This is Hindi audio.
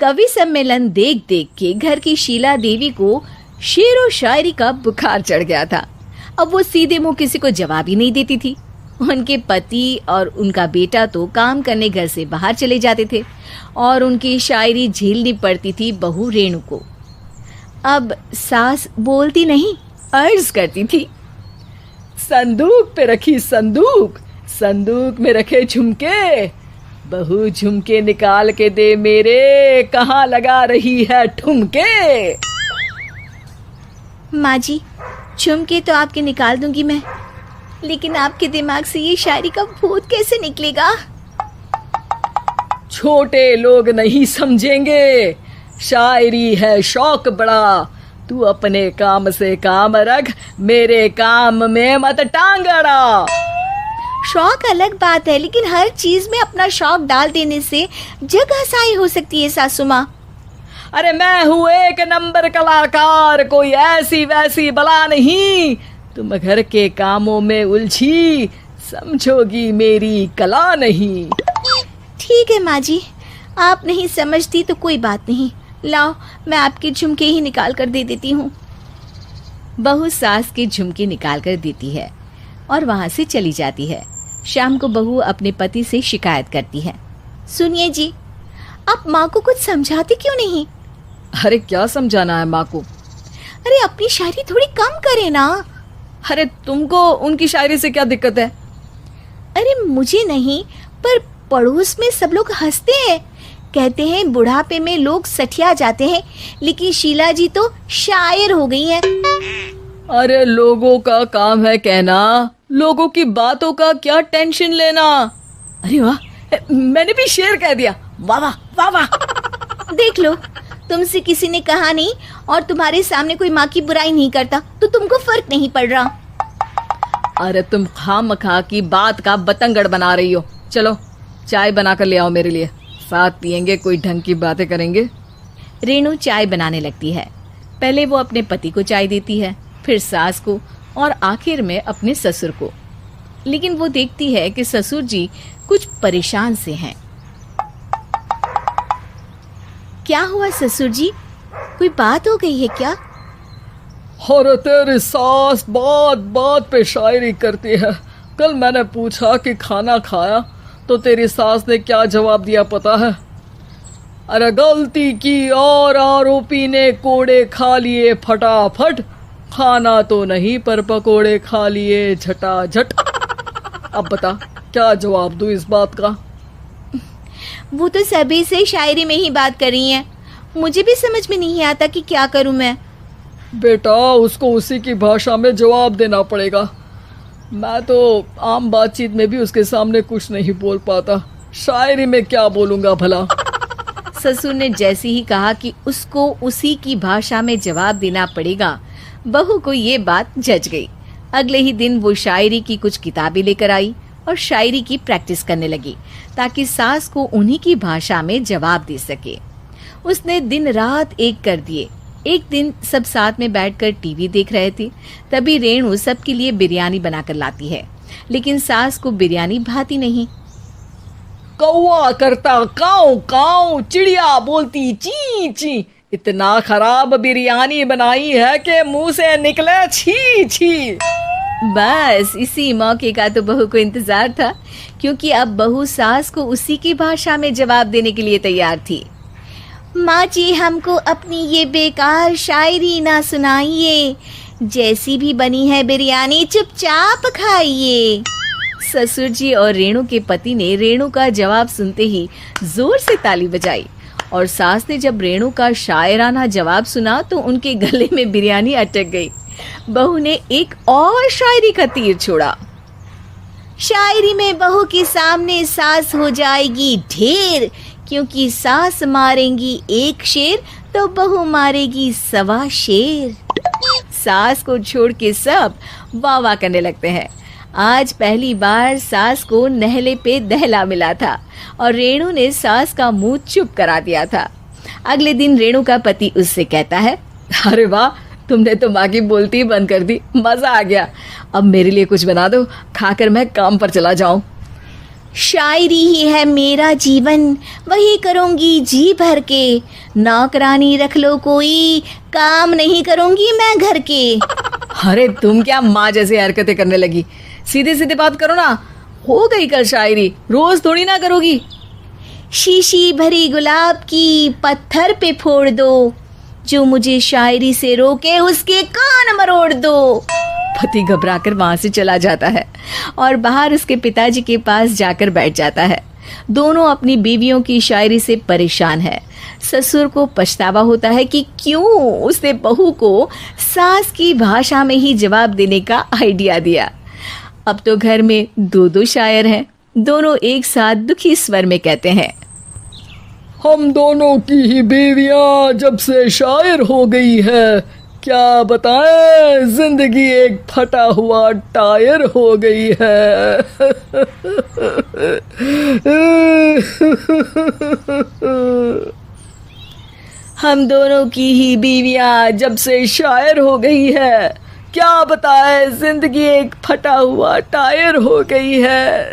कवि सम्मेलन देख देख के घर की शीला देवी को शेर व शायरी का बुखार चढ़ गया था। अब वो सीधे मुंह किसी को जवाब ही नहीं देती थी। उनके पति और उनका बेटा तो काम करने घर से बाहर चले जाते थे और उनकी शायरी झेलनी पड़ती थी बहू रेणु को। अब सास बोलती नहीं, अर्ज करती थी, संदूक पे रखी संदूक, संदूक में रखे झुमके, बहू झुमके निकाल के दे मेरे, कहाँ लगा रही है ठुमके। माँ जी, झुमके तो आपके निकाल दूंगी मैं, लेकिन आपके दिमाग से ये शायरी का भूत कैसे निकलेगा? छोटे लोग नहीं समझेंगे, शायरी है शौक बड़ा, तू अपने काम से काम रख, मेरे काम में मत टांग अड़ा। शौक अलग बात है, लेकिन हर चीज में अपना शौक डाल देने से जग हसाई हो सकती है सासू माँ। अरे मैं हूँ एक नंबर कलाकार, कोई ऐसी वैसी बला नहीं, तुम घर के कामों में उलझी, समझोगी मेरी कला नहीं। ठीक है माँ जी, आप नहीं समझती तो कोई बात नहीं, लाओ मैं आपके झुमके ही निकाल कर दे देती हूँ। बहू सास के झुमके निकाल कर देती है और वहाँ से चली जाती है। शाम को बहू अपने पति से शिकायत करती है, सुनिए जी, आप माँ को कुछ समझाते क्यों नहीं? अरे क्या समझाना है माँ को? अरे अपनी शायरी थोड़ी कम करे ना। अरे तुमको उनकी शायरी से क्या दिक्कत है? अरे मुझे नहीं, पर पड़ोस में सब लोग हंसते हैं, कहते हैं बुढ़ापे में लोग सठिया जाते हैं, लेकिन शीला जी तो शायर हो गई हैं। अरे लोगों का काम है कहना, लोगों की बातों का क्या टेंशन लेना। अरे वाह, मैंने भी शेर कह दिया, वाह वाह वाह वाह। देख लो, तुमसे किसी ने कहा नहीं और तुम्हारे सामने कोई माँ की बुराई नहीं करता तो तुमको फर्क नहीं पड़ रहा। अरे तुम खामखा की बात का बतंगड़ बना रही हो। चलो चाय बना कर ले आओ मेरे लिए, साथ पियेंगे, कोई ढंग की बातें करेंगे। रेणु चाय बनाने लगती है। पहले वो अपने पति को चाय देती है, फिर सास को और आखिर में अपने ससुर को। लेकिन वो देखती है कि ससुर जी कुछ परेशान से हैं। क्या हुआ ससुर जी, कोई बात हो गई है क्या? अरे तेरी सास बात बात पे शायरी करती है। कल मैंने पूछा कि खाना खाया तो तेरी सास ने क्या जवाब दिया पता है? अरे गलती की और आरोपी ने कोड़े खा लिए फटाफट, खाना तो नहीं पर पकोड़े खा लिए झटाझट। अब बता क्या जवाब दूं इस बात का? वो तो सभी से शायरी में ही बात कर रही हैं, मुझे भी समझ में नहीं आता कि क्या करूं मैं। बेटा उसको उसी की भाषा में जवाब देना पड़ेगा। मैं तो आम बातचीत में भी उसके सामने कुछ नहीं बोल पाता, शायरी में क्या बोलूंगा भला। ससुर ने जैसे ही कहा कि उसको उसी की भाषा में जवाब देना पड़ेगा, बहू को ये बात जच गई। अगले ही दिन वो शायरी की कुछ किताबें लेकर आई और शायरी की प्रैक्टिस करने लगी ताकि सास को उन्हीं की भाषा में जवाब दे सके। उसने दिन रात एक कर दिए। एक दिन सब साथ में बैठकर टीवी देख रहे थे, तभी रेणु सबके लिए बिरयानी बनाकर लाती है, लेकिन सास को बिरयानी भाती नहीं। कौवा करता काऊ काऊ, चिड़िया बोलती ची ची, इतना खराब बिरयानी बनाई है कि मुंह से निकले छी छी। बस इसी मौके का तो बहू को इंतजार था, क्योंकि अब बहू सास को उसी की भाषा में जवाब देने के लिए तैयार थी। माँ जी, हमको अपनी ये बेकार शायरी ना सुनाइए, जैसी भी बनी है बिरयानी चुपचाप खाइए। ससुर जी और रेणु के पति ने रेणु का जवाब सुनते ही जोर से ताली बजाई और सास ने जब रेणु का शायराना जवाब सुना तो उनके गले में बिरयानी अटक गई। बहू ने एक और शायरी का तीर छोड़ा। शायरी में बहू के सामने सास हो जाएगी ढेर, क्योंकि सास मारेंगी एक शेर तो बहू मारेगी 1.25 शेर। सास को छोड़ के सब वाह वाह करने लगते हैं। आज पहली बार सास को नहले पे दहला मिला था और रेणु ने सास का मुंह चुप करा दिया था। अगले दिन रेणु का पति उससे कहता है, अरे वाह, तुमने तो माँ की बोलती बंद कर दी, मजा आ गया। अब मेरे लिए कुछ बना दो, खाकर मैं काम पर चला जाऊं। शायरी ही है मेरा जीवन, वही करूँगी जी भर के। नौकरानी रख लो कोई, काम नहीं करूँगी मैं घर के। अरे तुम क्या माँ जैसी हरकतें करने लगी, सीधे सीधे बात करो ना। हो गई कल शायरी, रोज थोड़ी ना करोगी। शीशी भरी गुलाब की पत्थर पे फोड़ दो, जो मुझे शायरी से रोके उसके कान मरोड़ दो। पति घबराकर वहां से चला जाता है और बाहर उसके पिताजी के पास जाकर बैठ जाता है। दोनों अपनी बीवियों की शायरी से परेशान है। ससुर को पछतावा होता है कि क्यों उसने बहू को सास की भाषा में ही जवाब देने का आइडिया दिया। अब तो घर में दो दो शायर हैं। दोनों एक साथ दुखी स्वर में कहते हैं, हम दोनों की ही बीवियां जब से शायर हो गई है, क्या बताएं, जिंदगी एक फटा हुआ टायर हो गई है। हम दोनों की ही बीवियां जब से शायर हो गई है, क्या बताए जिंदगी एक फटा हुआ टायर हो गई है।